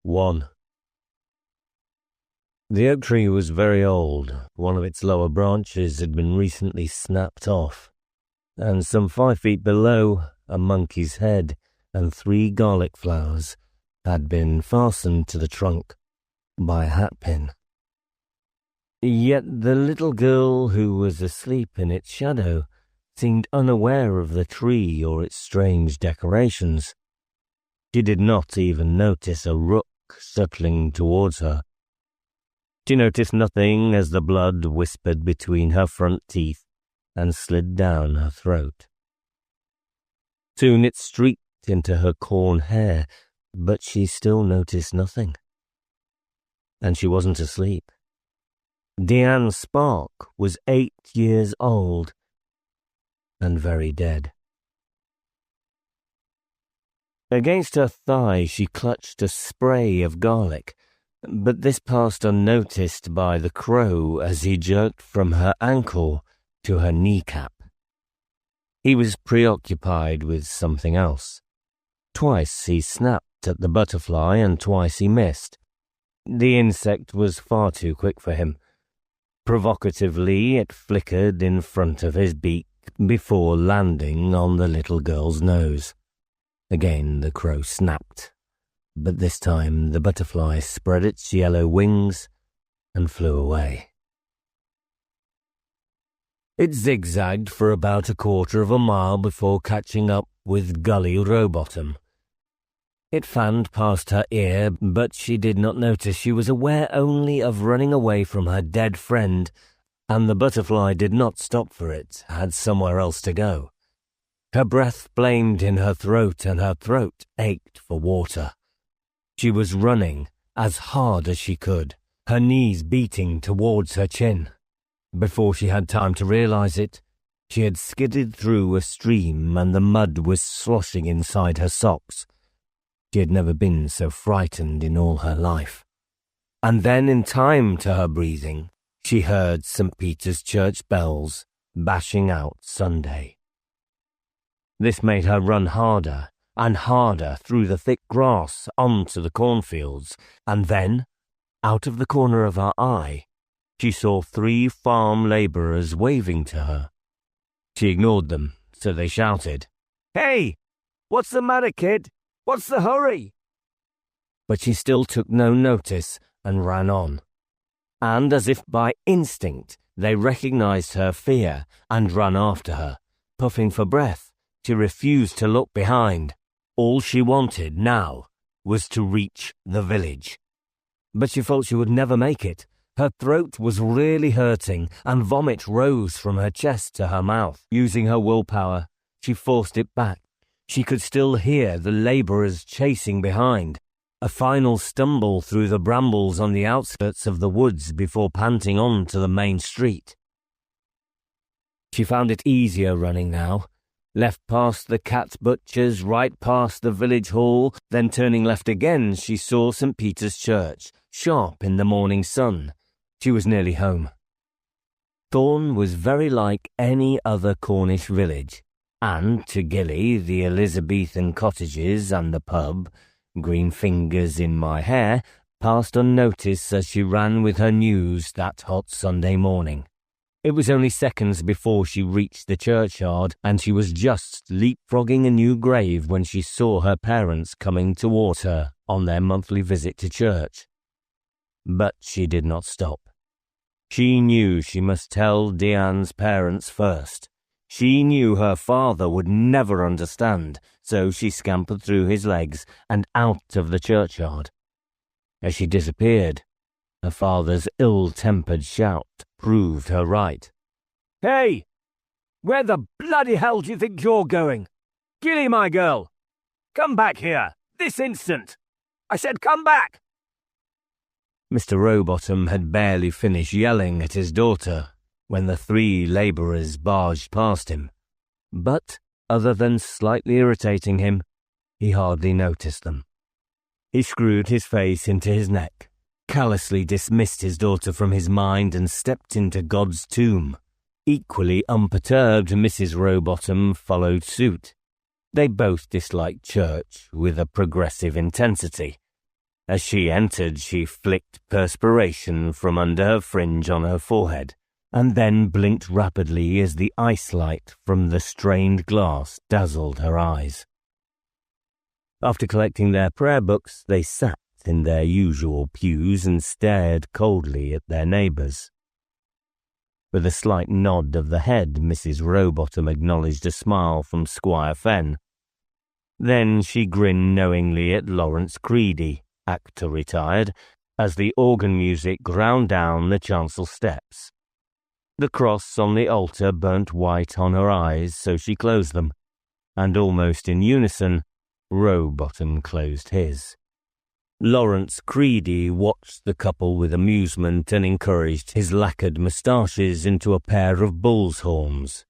1. The oak tree was very old. One of its lower branches had been recently snapped off, and some 5 feet below, a monkey's head and 3 garlic flowers had been fastened to the trunk by a hat pin. Yet the little girl who was asleep in its shadow seemed unaware of the tree or its strange decorations. She did not even notice a rook circling towards her. She noticed nothing as the blood whispered between her front teeth and slid down her throat. Soon it streaked into her corn hair, but she still noticed nothing. And she wasn't asleep. Deanne Spark was 8 years old and very dead. Against her thigh she clutched a spray of garlic, but this passed unnoticed by the crow as he jerked from her ankle to her kneecap. He was preoccupied with something else. Twice he snapped at the butterfly and twice he missed. The insect was far too quick for him. Provocatively, it flickered in front of his beak before landing on the little girl's nose. Again the crow snapped, but this time the butterfly spread its yellow wings and flew away. It zigzagged for about 1/4 mile before catching up with Gully Rowbottom. It fanned past her ear, but she did not notice. She was aware only of running away from her dead friend, and the butterfly did not stop for it, had somewhere else to go. Her breath flamed in her throat, and her throat ached for water. She was running as hard as she could, her knees beating towards her chin. Before she had time to realize it, she had skidded through a stream and the mud was sloshing inside her socks. She had never been so frightened in all her life. And then, in time to her breathing, she heard St. Peter's Church bells bashing out Sunday. This made her run harder and harder through the thick grass onto the cornfields, and then, out of the corner of her eye, she saw 3 farm labourers waving to her. She ignored them, so they shouted, "Hey! What's the matter, kid? What's the hurry?" But she still took no notice and ran on. And as if by instinct, they recognized her fear and ran after her. Puffing for breath, she refused to look behind. All she wanted now was to reach the village. But she felt she would never make it. Her throat was really hurting, and vomit rose from her chest to her mouth. Using her willpower, she forced it back. She could still hear the labourers chasing behind. A final stumble through the brambles on the outskirts of the woods before panting on to the main street. She found it easier running now. Left past the cat butcher's, right past the village hall, then turning left again, she saw St. Peter's Church, sharp in the morning sun. She was nearly home. Thorn was very like any other Cornish village, and to Gilly, the Elizabethan cottages and the pub, green fingers in my hair, passed unnoticed as she ran with her news that hot Sunday morning. It was only seconds before she reached the churchyard, and she was just leapfrogging a new grave when she saw her parents coming towards her on their monthly visit to church. But she did not stop. She knew she must tell Deanne's parents first. She knew her father would never understand, so she scampered through his legs and out of the churchyard. As she disappeared, her father's ill-tempered shout proved her right. "Hey! Where the bloody hell do you think you're going? Gilly, my girl! Come back here, this instant! I said come back!" Mr. Rowbottom had barely finished yelling at his daughter when the 3 labourers barged past him. But, other than slightly irritating him, he hardly noticed them. He screwed his face into his neck, callously dismissed his daughter from his mind and stepped into God's tomb. Equally unperturbed, Mrs. Rowbottom followed suit. They both disliked church with a progressive intensity. As she entered, she flicked perspiration from under her fringe on her forehead, and then blinked rapidly as the ice light from the strained glass dazzled her eyes. After collecting their prayer books, they sat in their usual pews and stared coldly at their neighbours. With a slight nod of the head, Mrs. Rowbottom acknowledged a smile from Squire Fenn. Then she grinned knowingly at Lawrence Creedy, actor retired, as the organ music ground down the chancel steps. The cross on the altar burnt white on her eyes, so she closed them, and almost in unison, Rowbottom closed his. Lawrence Creedy watched the couple with amusement and encouraged his lacquered moustaches into a pair of bull's horns.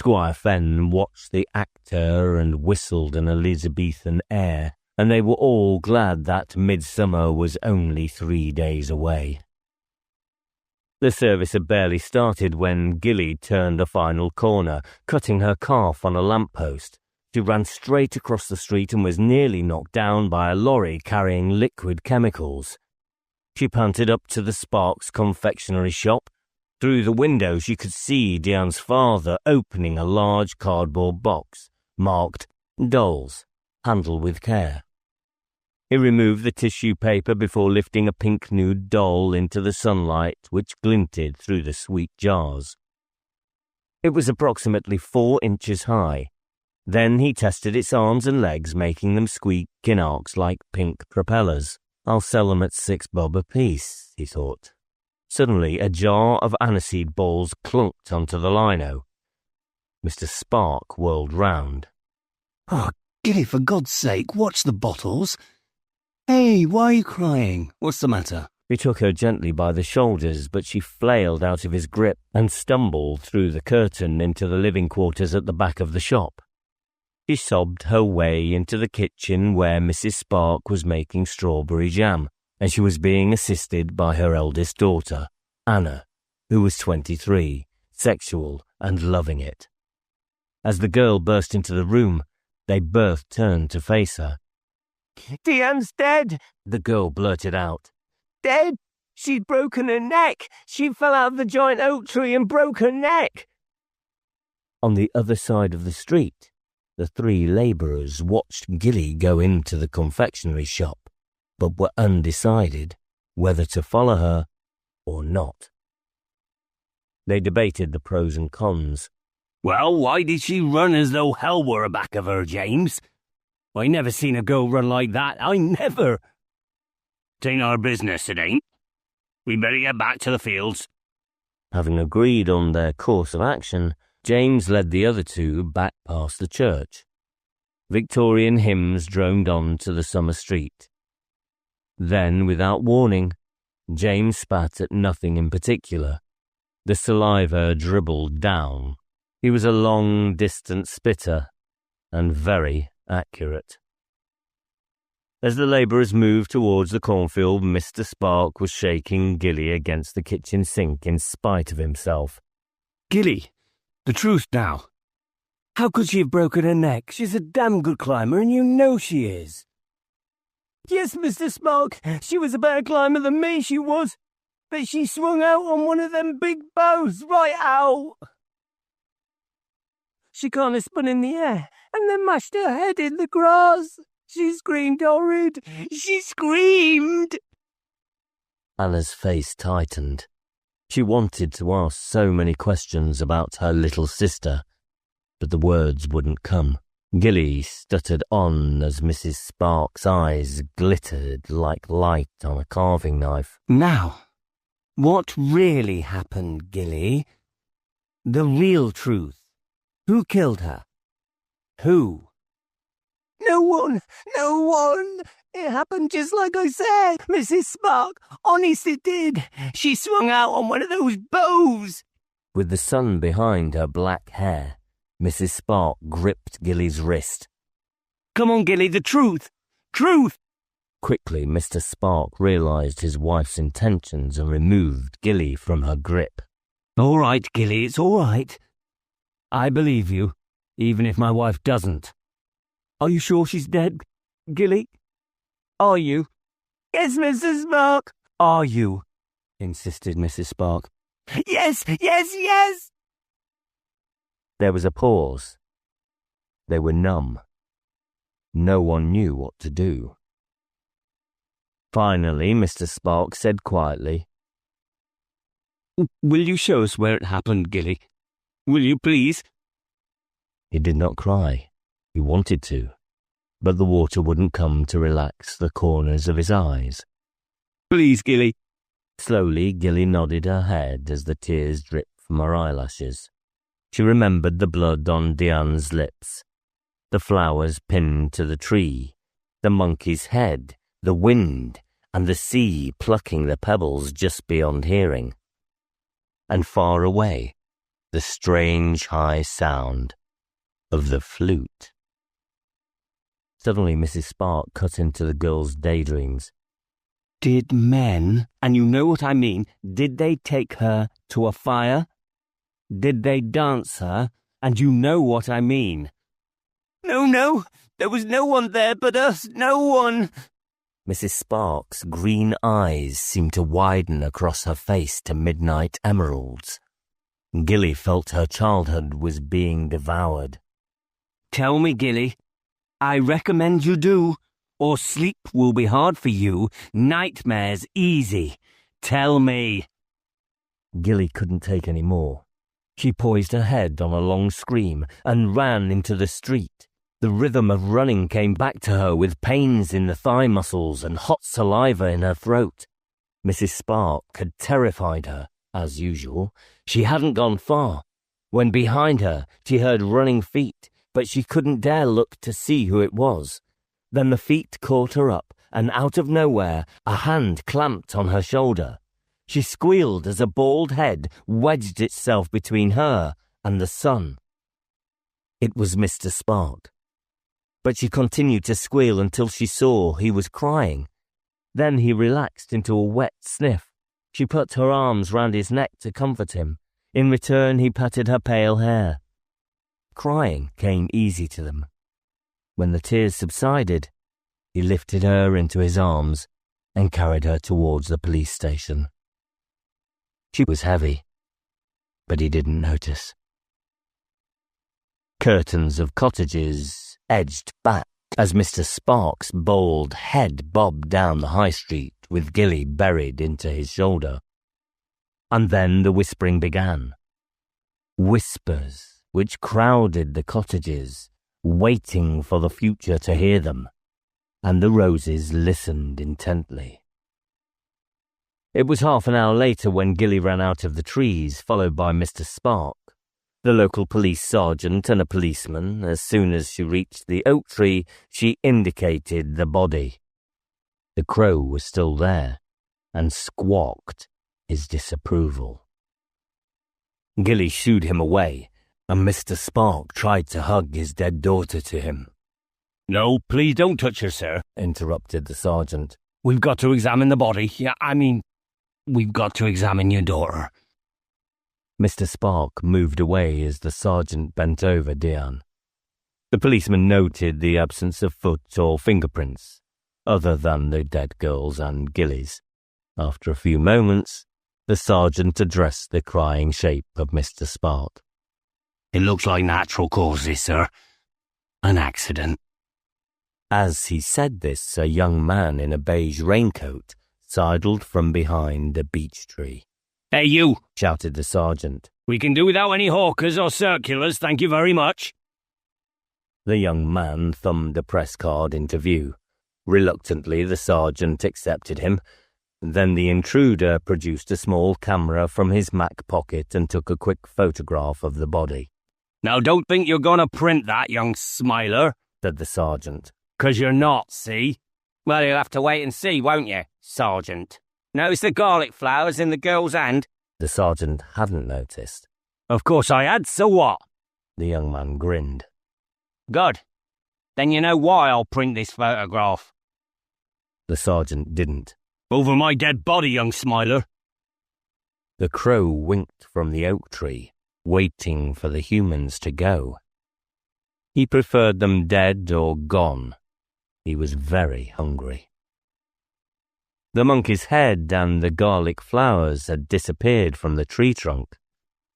Squire Fenn watched the actor and whistled an Elizabethan air, and they were all glad that midsummer was only 3 days away. The service had barely started when Gilly turned a final corner, cutting her calf on a lamp-post. She ran straight across the street and was nearly knocked down by a lorry carrying liquid chemicals. She panted up to the Sparks confectionery shop. Through the window she could see Diane's father opening a large cardboard box, marked Dolls, Handle with Care. He removed the tissue paper before lifting a pink nude doll into the sunlight which glinted through the sweet jars. It was approximately 4 inches high. Then he tested its arms and legs, making them squeak in arcs like pink propellers. I'll sell them at 6 bob apiece, he thought. Suddenly, a jar of aniseed balls clunked onto the lino. Mr. Spark whirled round. "Oh, Gilly, for God's sake, watch the bottles. Hey, why are you crying? What's the matter?" He took her gently by the shoulders, but she flailed out of his grip and stumbled through the curtain into the living quarters at the back of the shop. She sobbed her way into the kitchen where Mrs. Spark was making strawberry jam, and she was being assisted by her eldest daughter, Anna, who was 23, sexual and loving it. As the girl burst into the room, they both turned to face her. "Diane's dead," the girl blurted out. "Dead? She'd broken her neck. She fell out of the giant oak tree and broke her neck." On the other side of the street, the 3 labourers watched Gilly go into the confectionery shop, but were undecided whether to follow her or not. They debated the pros and cons. "Well, why did she run as though hell were aback of her, James? I never seen a girl run like that, I never." "'Tain't our business, it ain't. We better get back to the fields." Having agreed on their course of action, James led the other 2 back past the church. Victorian hymns droned on to the summer street. Then, without warning, James spat at nothing in particular. The saliva dribbled down. He was a long-distance spitter, and very accurate. As the labourers moved towards the cornfield, Mr. Spark was shaking Gilly against the kitchen sink in spite of himself. "Gilly, the truth now. How could she have broken her neck? She's a damn good climber, and you know she is." "Yes, Mr. Spark, she was a better climber than me, she was. But she swung out on one of them big bows, right out. She kind of spun in the air and then mashed her head in the grass. She screamed horrid. She screamed." Anna's face tightened. She wanted to ask so many questions about her little sister, but the words wouldn't come. Gilly stuttered on as Mrs. Spark's eyes glittered like light on a carving knife. "Now, what really happened, Gilly? The real truth. Who killed her? Who?" No one. It happened just like I said, Mrs. Spark. Honest it did. She swung out on one of those bows." With the sun behind her black hair, Mrs. Spark gripped Gilly's wrist. "Come on, Gilly, the truth! Truth!" Quickly, Mr. Spark realised his wife's intentions and removed Gilly from her grip. "All right, Gilly, it's all right. I believe you, even if my wife doesn't. Are you sure she's dead, Gilly? Are you?" Yes, Mr. Spark. Are you? Insisted Mrs. Spark. Yes, yes, yes. There was a pause. They were numb. No one knew what to do. Finally, Mr. Spark said quietly, Will you show us where it happened, Gilly? Will you, please? He did not cry. He wanted to, but the water wouldn't come to relax the corners of his eyes. Please, Gilly. Slowly, Gilly nodded her head as the tears dripped from her eyelashes. She remembered the blood on Diane's lips, the flowers pinned to the tree, the monkey's head, the wind, and the sea plucking the pebbles just beyond hearing. And far away, the strange high sound of the flute. Suddenly, Mrs. Spark cut into the girl's daydreams. Did men, and you know what I mean, did they take her to a fire? Did they dance her, and you know what I mean? No, there was no one there but us, no one. Mrs. Spark's green eyes seemed to widen across her face to midnight emeralds. Gilly felt her childhood was being devoured. Tell me, Gilly. I recommend you do, or sleep will be hard for you, nightmares easy. Tell me. Gilly couldn't take any more. She poised her head on a long scream and ran into the street. The rhythm of running came back to her with pains in the thigh muscles and hot saliva in her throat. Mrs. Spark had terrified her, as usual. She hadn't gone far, when behind her she heard running feet, but she couldn't dare look to see who it was. Then the feet caught her up, and out of nowhere a hand clamped on her shoulder. She squealed as a bald head wedged itself between her and the sun. It was Mr. Spark. But she continued to squeal until she saw he was crying. Then he relaxed into a wet sniff. She put her arms round his neck to comfort him. In return, he patted her pale hair. Crying came easy to them. When the tears subsided, he lifted her into his arms and carried her towards the police station. She was heavy, but he didn't notice. Curtains of cottages edged back as Mr. Spark's bald head bobbed down the high street with Gilly buried into his shoulder. And then the whispering began. Whispers which crowded the cottages, waiting for the future to hear them, and the roses listened intently. It was half an hour later when Gilly ran out of the trees, followed by Mr. Spark, the local police sergeant and a policeman. As soon as she reached the oak tree, she indicated the body. The crow was still there, and squawked his disapproval. Gilly shooed him away, and Mr. Spark tried to hug his dead daughter to him. No, please don't touch her, sir, interrupted the sergeant. We've got to examine the body. We've got to examine your daughter. Mr. Spark moved away as the sergeant bent over Diane. The policeman noted the absence of foot or fingerprints, other than the dead girl's and Gilly's. After a few moments, the sergeant addressed the crying shape of Mr. Spark. It looks like natural causes, sir. An accident. As he said this, a young man in a beige raincoat sidled from behind a beech tree. Hey, you! Shouted the sergeant. We can do without any hawkers or circulars, thank you very much. The young man thumbed a press card into view. Reluctantly, the sergeant accepted him. Then the intruder produced a small camera from his Mac pocket and took a quick photograph of the body. Now don't think you're going to print that, young smiler, said the sergeant. 'Cause you're not, see? Well, you'll have to wait and see, won't you, sergeant? Notice the garlic flowers in the girl's hand? The sergeant hadn't noticed. Of course I had, so what? The young man grinned. Good. Then you know why I'll print this photograph. The sergeant didn't. Over my dead body, young smiler. The crow winked from the oak tree, waiting for the humans to go. He preferred them dead or gone. He was very hungry. The monkey's head and the garlic flowers had disappeared from the tree trunk.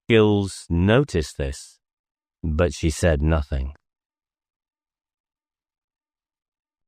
Gills noticed this, but she said nothing.